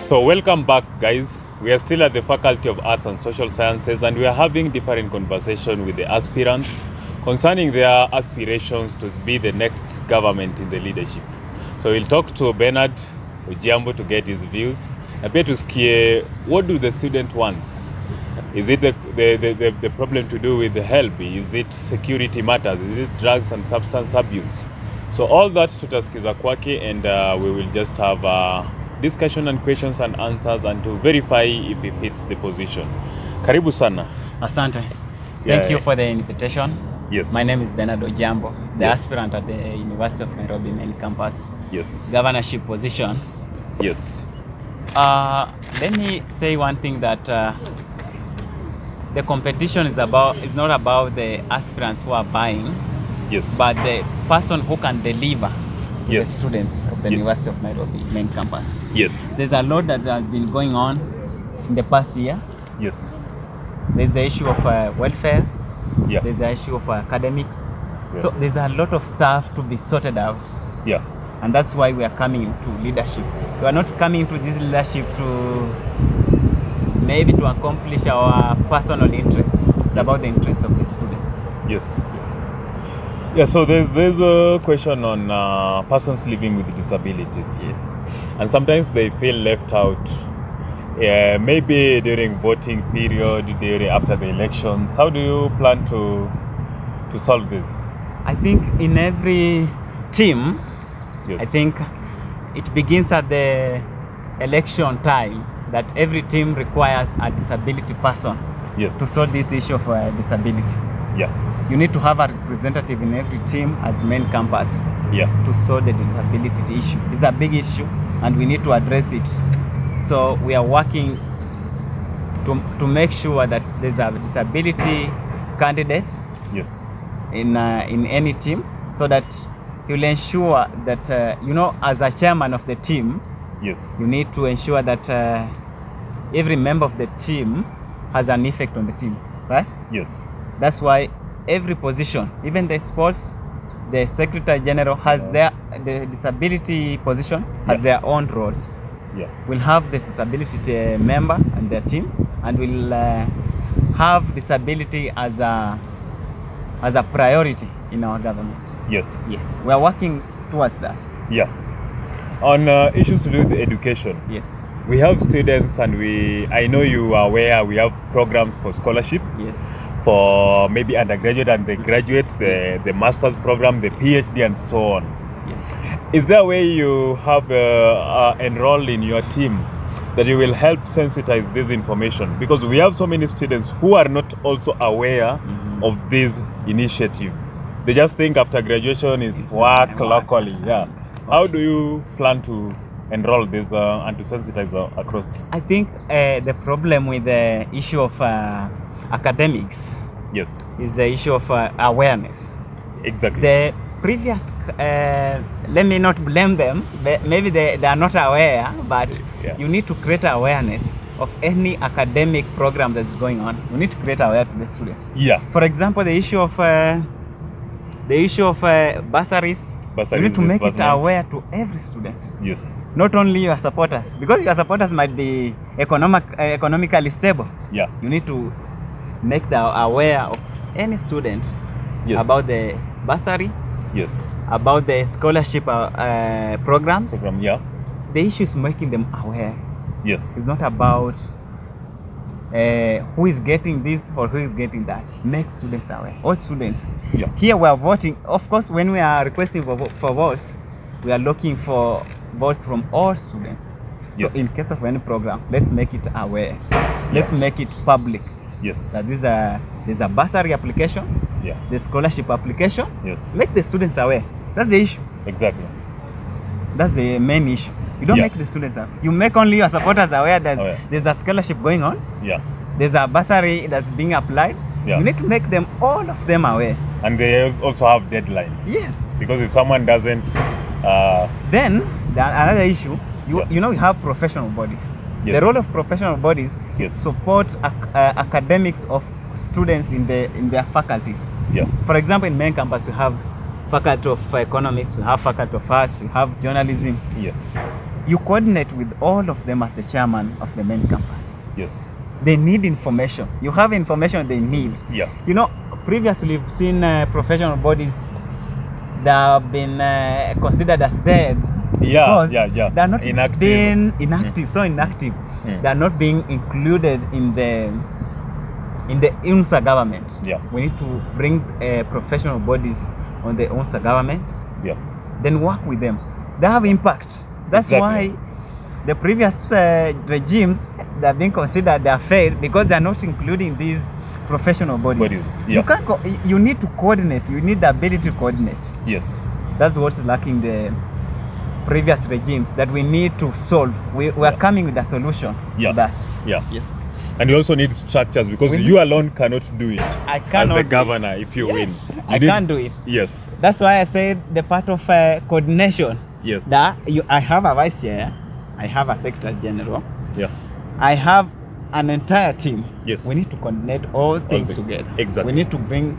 So welcome back, guys. We are still at the Faculty of Arts and Social Sciences, and we are having different conversation with the aspirants concerning their aspirations to be the next government in the leadership. So we'll talk to Benard, Ojiambo, to get his views. A bit to scare, what do the student wants? Is it the problem to do with the health? Is it security matters? Is it drugs and substance abuse? So all that tutasikiza kwake, and we will just have discussion and questions and answers, and to verify if he fits the position. Karibu sana. Asante. Thank you for the invitation. Yes. My name is Benard Ojiambo, the aspirant at the University of Nairobi main campus. Yes. Governorship position. Yes. Let me say one thing, that the competition is not about the aspirants who are vying, Yes. but the person who can deliver to Yes. the students of the University of Nairobi main campus. Yes. There's a lot that has been going on in the past year. Yes. There's the issue of welfare. Yeah. There's the issue of academics. Yeah. So there's a lot of stuff to be sorted out. Yeah. And that's why we are coming into leadership. We are not coming into this leadership to maybe to accomplish our personal interests. It's about the interests of the students. Yes. Yes. Yeah. So there's a question on persons living with disabilities. Yes. And sometimes they feel left out. Maybe during voting period, after the elections. How do you plan to solve this? I think in every team, Yes. I think it begins at the election time, that every team requires a disability person Yes. to solve this issue of disability. Yeah. You need to have a representative in every team at the main campus Yeah. to solve the disability issue. It's a big issue and we need to address it. So we are working to make sure that there's a disability candidate Yes. in any team, so that he will ensure that, as a chairman of the team, Yes. you need to ensure that every member of the team has an effect on the team, right? Yes. That's why every position, even the sports, the secretary general has the disability position has their own roles. Yeah. We'll have the disability member and their team, and we'll have disability as a priority in our government. Yes. Yes, we are working towards that. Yeah. On issues to do with education. Yes. We have students, and I know you are aware, we have programs for scholarship. Yes. For maybe undergraduate and the graduates, the master's program, the PhD, and so on. Yes. Is there a way you have enrolled in your team that you will help sensitize this information? Because we have so many students who are not also aware of this initiative. They just think after graduation it's work locally. Yeah. How do you plan to enroll this and to sensitize across? I think the problem with the issue of academics, Yes. is the issue of awareness. Exactly. The previous, let me not blame them, maybe they are not aware, but you need to create awareness of any academic program that's going on. You need to create awareness to the students. Yeah. For example, the issue of bursaries. You need to make it aware to every student. Yes. Not only your supporters, because your supporters might be economically stable. Yeah. You need to make them aware of any student about the bursary, Yes. about the scholarship programs. Program. Yeah. The issue is making them aware. Yes. It's not about who is getting this or who is getting that. Make students aware. All students. Yeah. Here we are voting. Of course, when we are requesting for votes, we are looking for votes from all students. So Yes. in case of any program, let's make it aware. Let's make it public. Yes. That there's a bursary application, Yeah. the scholarship application. Yes. Make the students aware. That's the issue. Exactly. That's the main issue. You don't make the students aware. You make only your supporters aware that there's a scholarship going on. Yeah. There's a bursary that's being applied. Yeah. You need to make them, all of them, aware. And they also have deadlines. Yes. Because if someone doesn't, Then another issue, you know, we have professional bodies. Yes. The role of professional bodies is Yes. support academics of students in their faculties. Yeah. For example, in main campus, we have faculty of economics, we have faculty of arts, we have journalism. Yes. you coordinate with all of them as the chairman of the main campus. Yes. They need information. You have information they need. Yeah. You know, previously we've seen professional bodies that have been considered as dead. Because they're not being inactive, so inactive. They're not being included in the UNSA government. Yeah. We need to bring professional bodies on the UNSA government. Yeah. Then work with them. They have impact. That's why the previous regimes that have been considered, they are failed because they are not including these professional bodies. Yeah. You need to coordinate. You need the ability to coordinate. Yes. That's what's lacking the previous regimes that we need to solve. We are coming with a solution to that. Yeah. Yes. And you also need structures because you alone cannot do it. I cannot. As the governor, if you win. I can't do it. Yes. That's why I said the part of coordination. Yes. That I have a vice chair, I have a secretary general. Yeah. I have an entire team. Yes. We need to coordinate all things together. Exactly. We need to bring.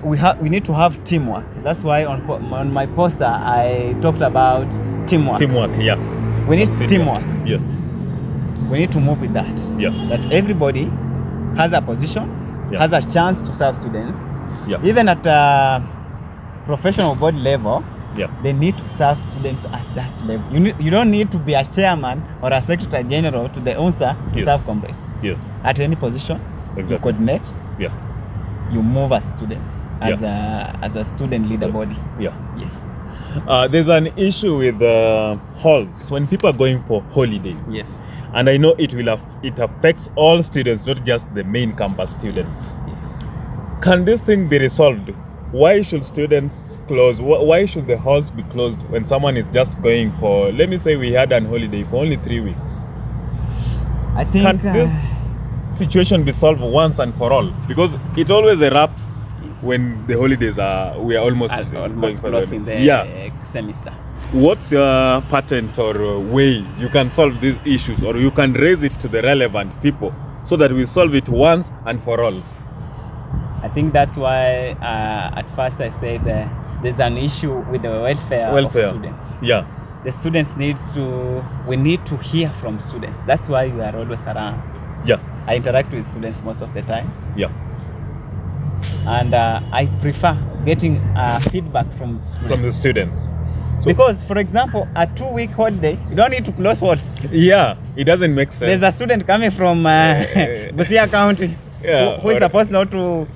We need to have teamwork. That's why on my poster I talked about teamwork. Teamwork, yeah. We need teamwork. Yes. We need to move with that. Yeah. That everybody has a position, has a chance to serve students. Yeah. Even at a professional board level, they need to serve students at that level. You don't need to be a chairman or a secretary general to the UNSA to serve Congress. Yes. At any position, you coordinate. Yeah. You move as students, as a student leader body. Yeah. Yes. There's an issue with halls when people are going for holidays. Yes. And I know it affects all students, not just the main campus students. Yes. Can this thing be resolved? Why should students close? Why should the halls be closed when someone is just going for, let me say we had an holiday for only 3 weeks? I think... Can this situation be solved once and for all? Because it always erupts when the holidays we are almost closing the semester. What's your patent or way you can solve these issues, or you can raise it to the relevant people so that we solve it once and for all? I think that's why at first I said there's an issue with the welfare of students. Yeah. The students we need to hear from students. That's why we are always around. Yeah. I interact with students most of the time. Yeah. And I prefer getting feedback from students. From the students. So, because, for example, a 2-week holiday, you don't need to close halls. Yeah, it doesn't make sense. There's a student coming from Busia County who is supposed now to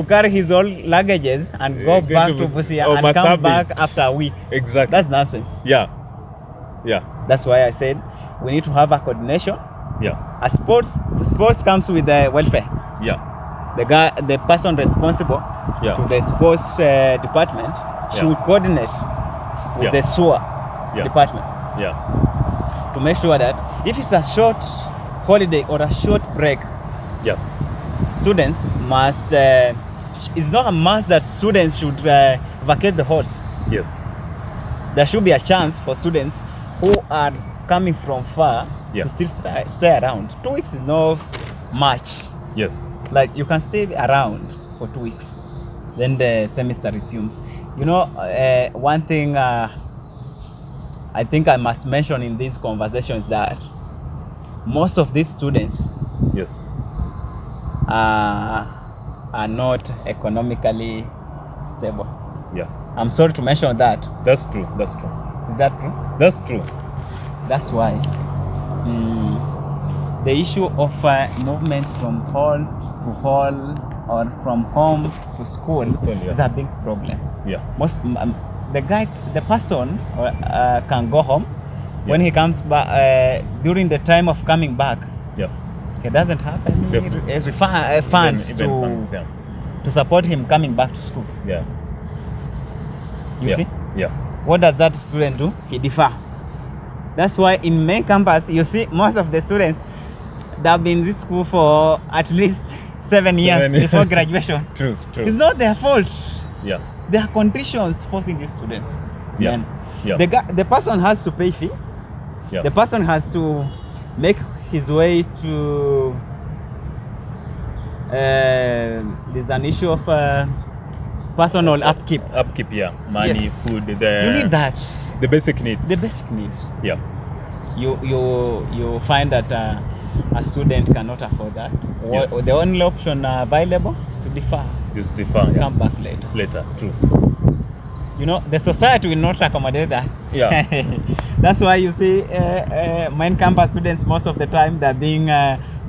carry his old luggages and go back to Busia and come back after a week. Exactly. That's nonsense. Yeah. Yeah. That's why I said we need to have a coordination. Yeah. Sports comes with the welfare. Yeah. The person responsible to the sports department should coordinate with the sewer department. Yeah. To make sure that if it's a short holiday or a short break, students must. It's not a must that students should vacate the halls. Yes. There should be a chance for students who are coming from far to still stay around. 2 weeks is not much. Yes. Like you can stay around for 2 weeks, then the semester resumes. You know, one thing I think I must mention in this conversation is that most of these students are not economically stable. Yeah. I'm sorry to mention that. That's true. That's true. Is that true? That's true. That's why the issue of movements from hall to hall or from home to school is a big problem. Yeah. Most the person can go home when he comes back during the time of coming back. Yeah. He doesn't have any funds to support him coming back to school. Yeah. You see? Yeah. What does that student do? He defer. That's why in main campus, you see most of the students that have been in this school for at least 7 years before graduation. True. It's not their fault. Yeah. There are conditions forcing these students. Yeah. Yeah. The person has to pay fee. Yeah. The person has to make his way to. There's an issue of personal upkeep. Upkeep, yeah. Money, food. You need that. The basic needs. The basic needs. Yeah. you find that a student cannot afford that. The only option available is to defer. Come back later. Later, true. You know, the society will not accommodate that. Yeah. That's why you see main campus students most of the time they're being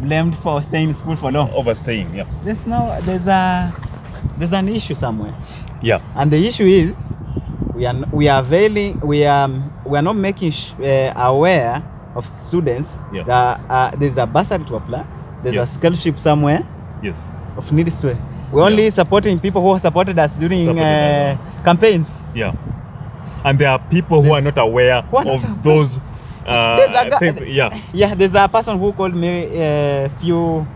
blamed for staying in school for long. Overstaying, yeah. There's an issue somewhere. Yeah. And the issue is we are not making aware of students that there's a bursary to apply. There's a scholarship somewhere. Yes. Of needs to. We're only supporting people who supported us during campaigns. Yeah. And there are people who are not aware of those things. Yeah, there's a person who called me few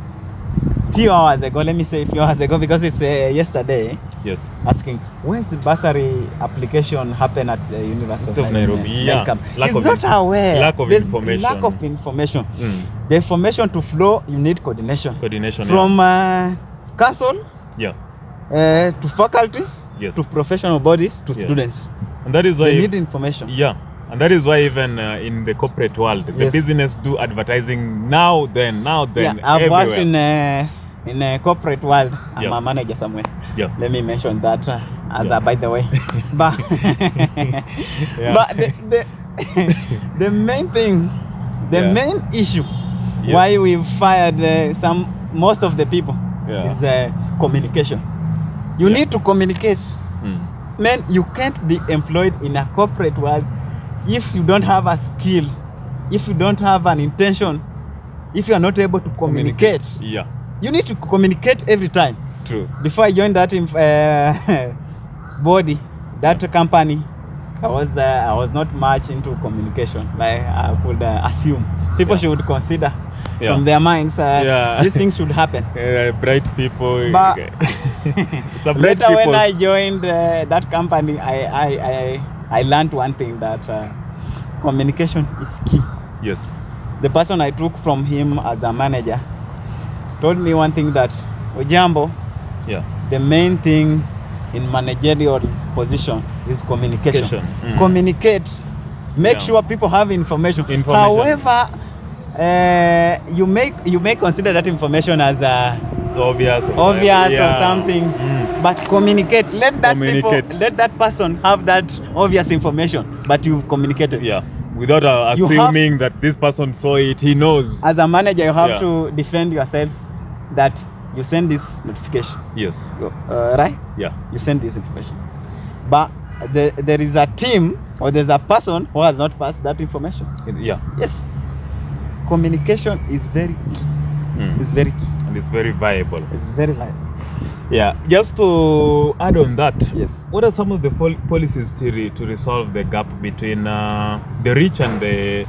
hours ago. Let me say a few hours ago because it's yesterday. Yes. Asking, when's the bursary application happen at the University of Nairobi? Yeah. He's not aware. Lack of information. Lack of information. The information to flow, you need coordination. From council to faculty to professional bodies to students. And that is why they need information. Yeah. And that is why even in the corporate world, the business do advertising now then. Yeah, I've worked in a corporate world. I'm a manager somewhere. Yeah. Let me mention that as a by the way. But the main thing, main issue why we've fired most of the people is communication. You need to communicate. Man, you can't be employed in a corporate world if you don't have a skill, if you don't have an intention, if you are not able to communicate. Yeah. You need to communicate every time. True. Before I joined that body, that company, I was not much into communication. Like I could assume people should consider from their minds these things should happen. Bright people. But later when I joined that company, I learned one thing, that communication is key. Yes. The person I took from him as a manager told me one thing, that Ojiambo, the main thing in managerial position is communication. Communicate. Make sure people have information. However, you may consider that information as obvious or something. But communicate. Let that person have that obvious information, but you've communicated. Yeah. Without assuming that this person saw it, he knows. As a manager, you have to defend yourself that you send this notification. Yes. Right? Yeah. You send this information. But there is a team or there's a person who has not passed that information. Yeah. Yes. Communication is very key. It's very key. And it's very viable. It's very viable. Yeah. Just to add on that, what are some of the policies to resolve the gap between the rich and the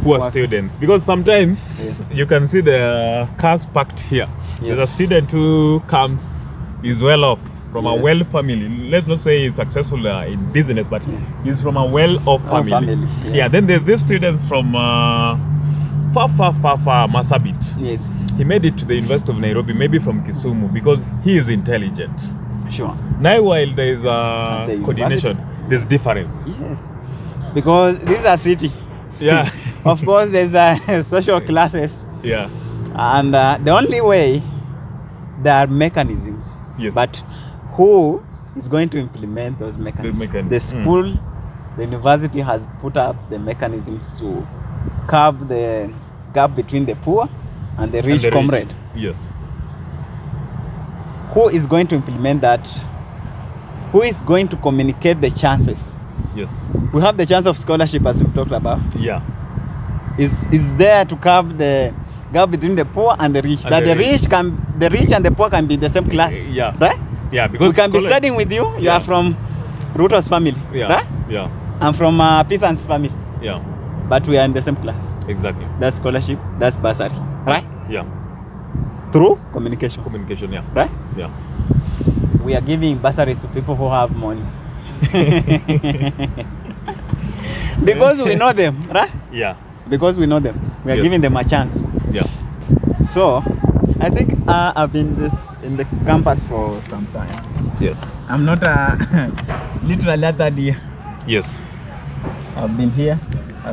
poor students? Because sometimes you can see the cars parked here. There's a student who is well off from a well family. Let's not say he's successful in business, but he's from a well-off family. Then there's this student from far Masabit. Yes. He made it to the University of Nairobi, maybe from Kisumu, because he is intelligent. Sure. Now, while there is a coordination, there's difference. Yes. Because this is a city. Yeah. Of course, there's social classes. Yeah. And the only way, there are mechanisms. Yes. But who is going to implement those mechanisms? The school, the university has put up the mechanisms to curb the gap between the poor and the rich comrade. Yes. Who is going to implement that? Who is going to communicate the chances? Yes. We have the chance of scholarship, as we talked about. Yeah. Is there to curb the gap between the poor and the rich? That the rich and the poor can be the same class. Yeah. Right? Yeah, because we can be studying with you. You are from Ruto's family. Yeah. Right? Yeah. I'm from Pisan's family. Yeah. But we are in the same class. Exactly. That's scholarship, that's bursary. Right? Yeah. Through communication. Communication, yeah. Right? Yeah. We are giving bursaries to people who have money. Because we know them, right? Yeah. Because we know them. We are giving them a chance. Yeah. So, I think I've been in the campus for some time. Yes. I'm not literally at that year. Yes. I've been here.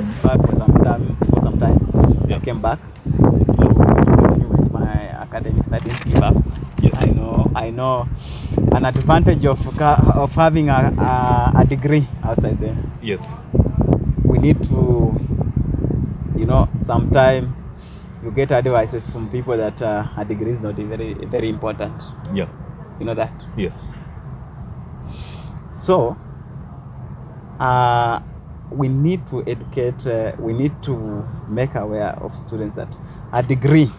deferred for some time. Yeah. I came back to continue with my academics. I didn't give up. Yes. I know an advantage of having a degree outside there. Yes. We need to, sometime you get advices from people that a degree is not very, very important. Yeah. You know that? Yes. So, we need to educate, we need to make aware of students that a degree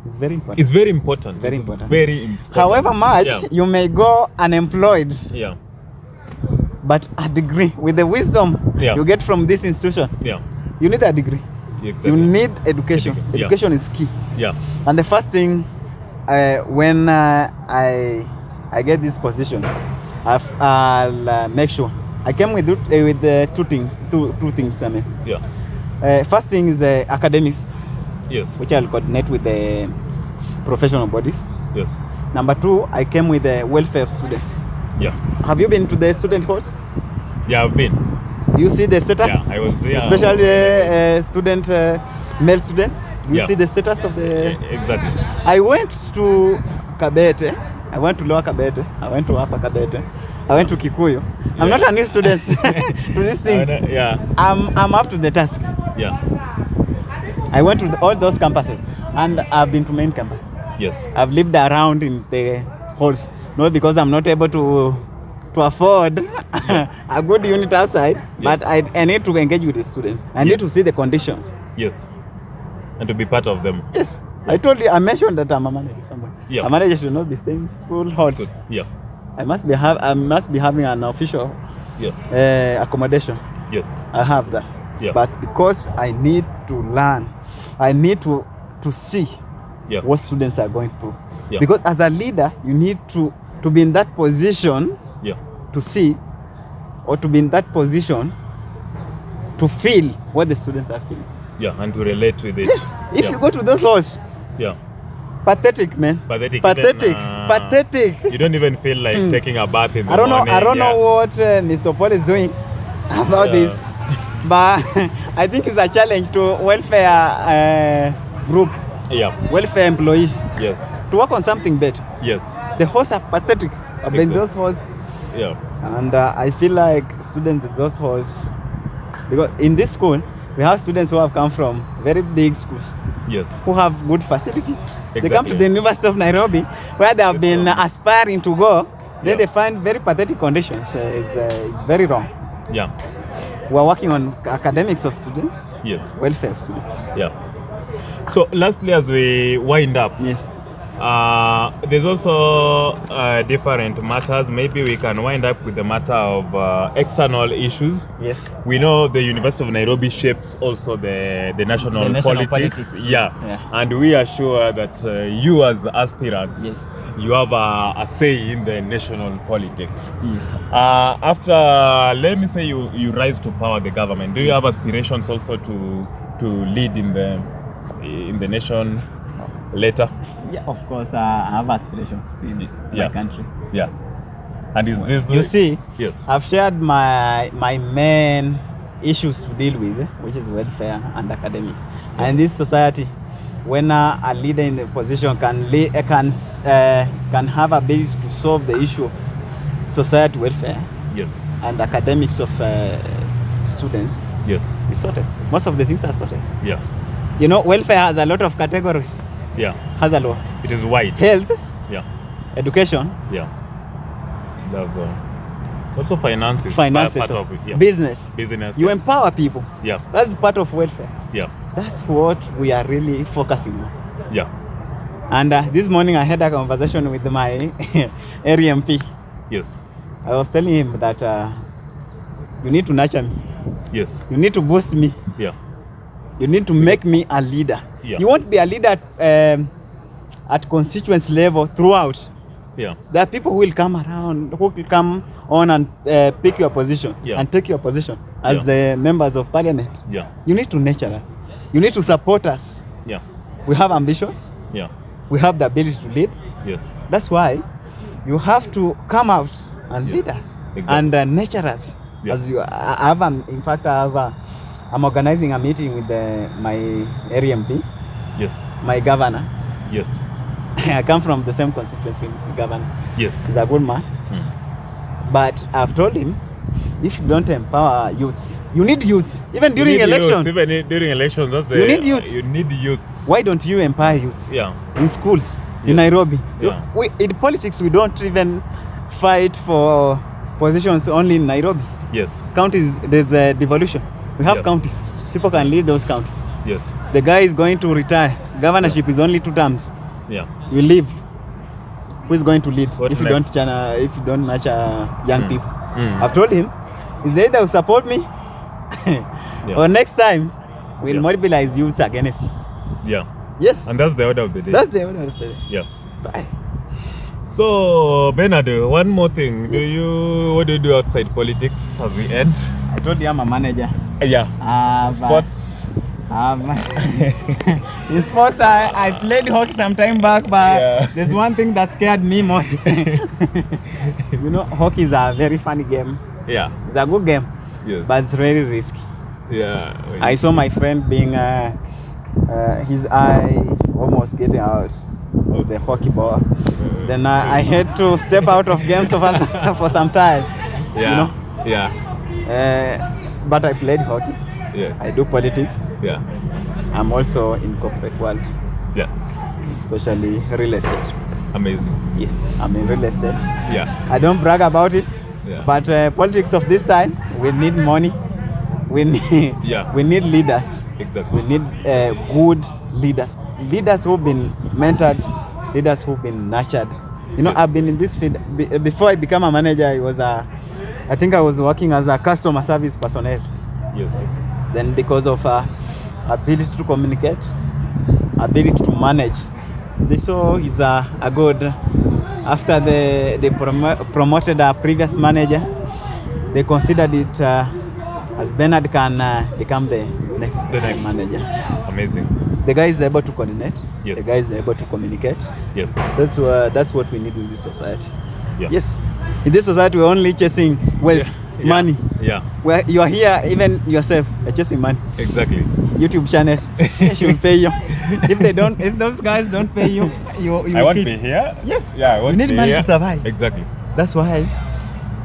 is very important. It's very important. Very It's important. Very important. However much Yeah. you may go unemployed, Yeah. but a degree, with the wisdom you get from this institution, Yeah. you need a degree. Exactly. You need education. Yeah. Education is key. Yeah. And the first thing, when I get this position, I'll make sure. I came with two things. I mean, Yeah. first thing is academics, Yes. which I'll coordinate with the professional bodies. Yes. Number two, I came with the welfare of students. Yeah. Have you been to the student course? Yeah, I've been. Do you see the status? Yeah, I was there. Especially student, male students. Do you Yeah. see the status of the... Exactly. I went to Kabete. I went to Lower Kabete. I went to Upper Kabete. I went to Kikuyu. I'm not a new student to these things. Yeah. I'm up to the task. Yeah. I went to all those campuses, and I've been to main campus. Yes. I've lived around in the halls, not because I'm not able to afford a good unit outside, Yes. but I need to engage with the students. I need Yes. to see the conditions. Yes. And to be part of them. Yes. I told you, I mentioned that I'm a manager somewhere. Yeah. A manager should not be staying in school halls. Good. Yeah. I must be having an official Yeah. accommodation. Yes. I have that. Yeah. But because I need to learn, I need to see Yeah. what students are going through. Yeah. Because as a leader, you need to be in that position Yeah. to see, or to be in that position to feel what the students are feeling. Yeah. And to relate with it. Yes. If Yeah. you go to those halls, Yeah. pathetic, man. Pathetic. Pathetic. Pathetic. You don't even feel like taking a bath in the I don't morning. know what Mr. Paul is doing about this, but I think it's a challenge to welfare group, welfare employees, Yes. to work on something better. Yes. The halls are pathetic. I've been those halls, Yeah. and I feel like students in those halls, because in this school we have students who have come from very big schools, Yes. who have good facilities. They come Exactly. to the University of Nairobi, where they have been aspiring to go. Then they find very pathetic conditions. It's very wrong. Yeah. We're working on academics of students, Yes. welfare of students. Yeah. So lastly, as we wind up, Yes. there's also different matters. Maybe we can wind up with the matter of external issues. Yes. We know the University of Nairobi shapes also the national, politics. Yeah. And we are sure that you as aspirants, Yes. you have a say in the national politics. Yes. After, let me say, you rise to power, the government, do you have aspirations also to lead in the nation later? Yeah, of course, I have aspirations in my country. Yeah. And is this... You see, yes, I've shared my main issues to deal with, which is welfare and academics. And in this society, when a leader in the position can have ability to solve the issue of society welfare, yes, and academics of students, yes, it's sorted. Most of the things are sorted. yeah, You know, welfare has a lot of categories. yeah, Has a lot. it is wide. Health, Yeah, education, yeah. Also finances. finances, part of it. Yeah. business. Business. You yeah. empower people. Yeah, That's part of welfare. yeah, That's what we are really focusing on. yeah. And this morning I had a conversation with my area MP. Yes, I was telling him that you need to nurture me. yes, You need to boost me. yeah, You need to make me a leader. Yeah. You won't be a leader at constituency level throughout. yeah, There are people who will come around, who will come on and pick your position and take your position as the members of parliament. yeah, You need to nurture us. You need to support us. yeah, We have ambitions. yeah, We have the ability to lead. yes, That's why you have to come out and lead us exactly. and nurture us. Yeah. As you, I have, in fact, I have I'm organizing a meeting with my area MP, Yes. my governor. Yes. I come from the same constituency with the governor. Yes. He's a good man. But I've told him, if you don't empower youths, you need youths. Even during elections. Even during elections, You need youths. You need youths. Why don't you empower youths? Yeah. In schools, in Yes. Nairobi. Yeah. In politics, we don't even fight for positions only in Nairobi. Yes. Counties, there's a devolution. We have Yeah. counties. People can lead those counties. Yes. The guy is going to retire. Governorship is only 2 terms. Yeah. You leave. Who is going to lead What if you next? don't nurture young people? Mm. I've told him, is either you support me Yeah. or next time we'll Yeah. mobilize youths against you. Yeah. Yes. And that's the order of the day. That's the order of the day. Yeah. Bye. So, Benard, one more thing. Yes. What do you do outside politics as we end? I told you I'm a manager. Yeah. But, Sports. in sports, I played hockey some time back, but Yeah. there's one thing that scared me most. You know, hockey is a very funny game. Yeah. It's a good game, Yes. but it's very risky. Yeah. I saw my friend being his eye almost getting out of the hockey ball. Then I had to step out of games for some time. Yeah. You know? Yeah. But I played hockey. Yes. I do politics. Yeah. I'm also in corporate world, Yeah. especially real estate. Amazing. Yes, I'm in real estate. Yeah. I don't brag about it, Yeah. but politics of this time, we need money. We need, Yeah. we need leaders. Exactly. We need good leaders. Leaders who've been mentored, leaders who've been nurtured. You know, Yes. I've been in this field. Before I became a manager, I think I was working as a customer service personnel. Yes. Then because of ability to communicate, ability to manage, they saw he's a good. After they promoted a previous manager, they considered it as Benard can become the next manager. Amazing. The guy is able to coordinate. Yes. The guy is able to communicate. Yes. That's what we need in this society. Yeah. Yes. In this society, we're only chasing wealth, Yeah. money. Yeah. Where you are here, even yourself, you're chasing money. Exactly. YouTube channel should pay you. If those guys don't pay you, you I won't quit. be here. Yes. Yeah. I won't You need be money here. to survive. Exactly. That's why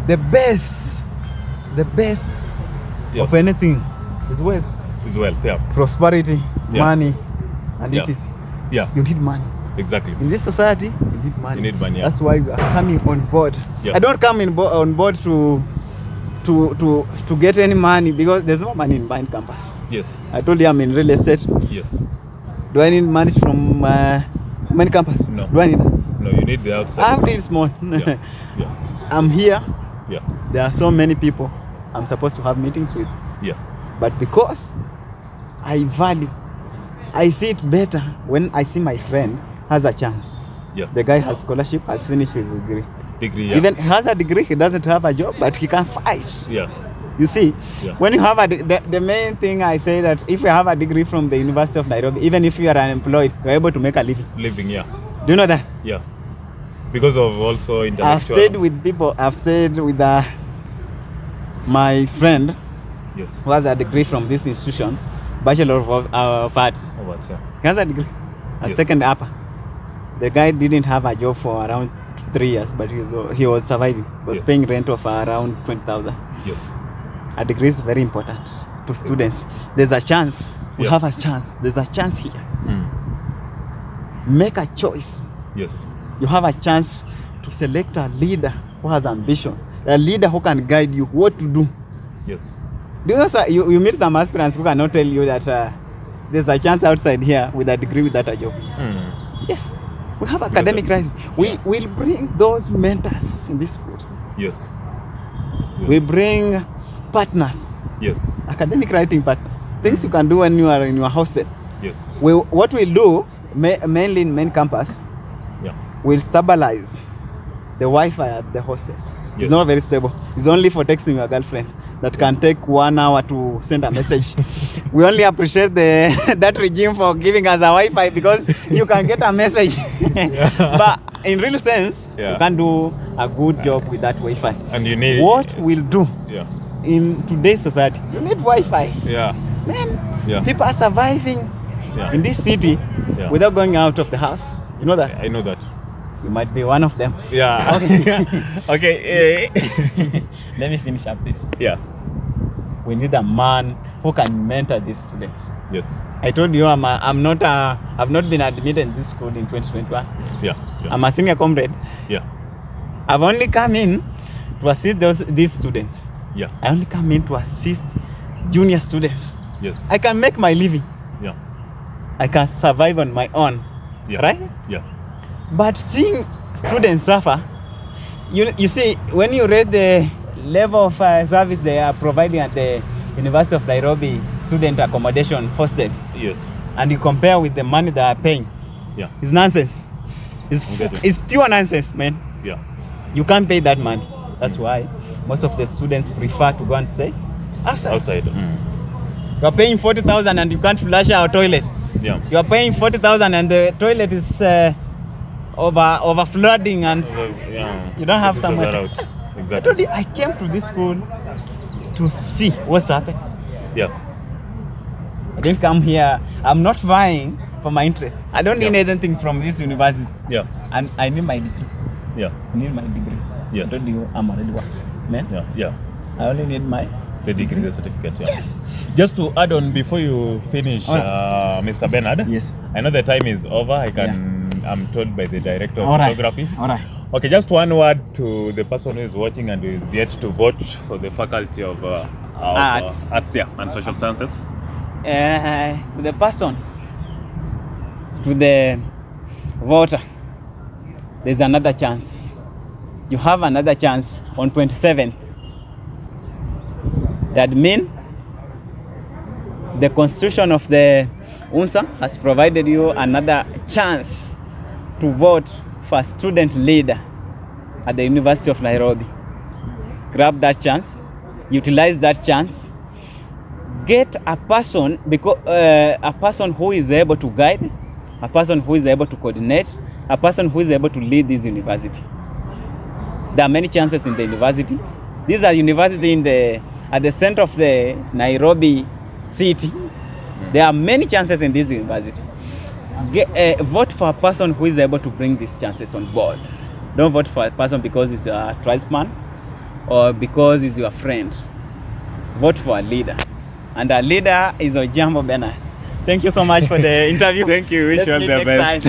the best Yeah. of anything is wealth, As well. Yeah. prosperity, Yeah. money, and Yeah. it is. Yeah. You need money. Exactly. In this society, you need money. You need money, yeah. That's why we are coming on board. Yeah. I don't come on board to get any money because there's no money in buying campus. Yes. I told you I'm in real estate. Yes. Do I need money from many campus? No. Do I need that? No, you need the outside. I have this small. Yeah. Yeah. I'm here. Yeah. There are so many people I'm supposed to have meetings with. Yeah. But because I see it better when I see my friend has a chance. Yeah. The guy has scholarship, has finished his degree. Degree. Yeah. Even he has a degree, he doesn't have a job, but he can fight. Yeah. You see, Yeah. when you have the main thing I say that if you have a degree from the University of Nairobi, even if you are unemployed, you're able to make a living. Living. Yeah. Do you know that? Yeah. Because of also intellectual. I've said with people, my friend Yes. who has a degree from this institution, Bachelor of Arts. Oh, what's that? He has a degree, a Yes. second upper. The guy didn't have a job for around 3 years, but he was surviving. He was Yes. paying rent of around 20,000. Yes. A degree is very important to students. There's a chance. We Yeah. have a chance. There's a chance here. Make a choice. Yes. You have a chance to select a leader who has ambitions, a leader who can guide you what to do. Yes. Do you know, sir, you meet some aspirants who cannot tell you that there's a chance outside here with a degree without a job. Yes. We have academic crisis. We will bring those mentors in this school. Yes. We bring partners, Yes. academic writing partners, things you can do when you are in your hostel. Yes. What we'll do, mainly in main campus, Yeah. we'll stabilize the Wi-Fi at the hostels. Yes. It's not very stable. It's only for texting your girlfriend that can take 1 hour to send a message. We only appreciate that regime for giving us a Wi-Fi because you can get a message. But in real sense, Yeah. you can do a good job with that Wi-Fi. And you need What we'll do Yeah. in today's society, you need Wi-Fi. Yeah. Man, people are surviving in this city without going out of the house. You know that? I know that. You might be one of them. Yeah. Okay. Okay. Let me finish up this. Yeah. We need a man who can mentor these students. Yes. I told you I've not been admitted in this school in 2021. Yeah. I'm a senior comrade. Yeah. I've only come in to assist these students. Yeah. I only come in to assist junior students. Yes. I can make my living. Yeah. I can survive on my own. Yeah. Right? Yeah. But seeing students suffer, you see, when you read the level of service they are providing at the University of Nairobi student accommodation hostels, Yes. and you compare with the money they are paying, it's nonsense. It's pure nonsense, man. Yeah. You can't pay that money. That's why most of the students prefer to go and stay outside. You are paying 40,000 and you can't flush our toilet. Yeah. You are paying 40,000 and the toilet is over flooding and you don't have somewhere to stay. Exactly. I told you, I came to this school to see what's happening. Yeah. I didn't come here. I'm not vying for my interest. I don't need anything from this university. Yeah. And I need my degree. Yeah. I need my degree. Yes. I told you, I'm already working. Man. Yeah. Yeah. I only need the degree, the certificate. Yeah. Yes. Just to add on before you finish, Mr. Benard. Yes. I know the time is over. I'm told by the director of photography. All right. Okay, just one word to the person who is watching and who is yet to vote for the faculty of Arts and Social Sciences. To the person, to the voter, there's another chance. You have another chance on 27th. That means the constitution of the UNSA has provided you another chance to vote for a student leader at the University of Nairobi. Grab that chance, utilize that chance, get a person a person who is able to guide, a person who is able to coordinate, a person who is able to lead this university. There are many chances in the university. These are university at the center of the Nairobi city. There are many chances in this university. Vote for a person who is able to bring these chances on board. Don't vote for a person because he's a tribesman or because he's your friend. Vote for a leader. And our leader is Ojiambo Benard. Thank you so much for the interview. Thank you. Wish you all the best.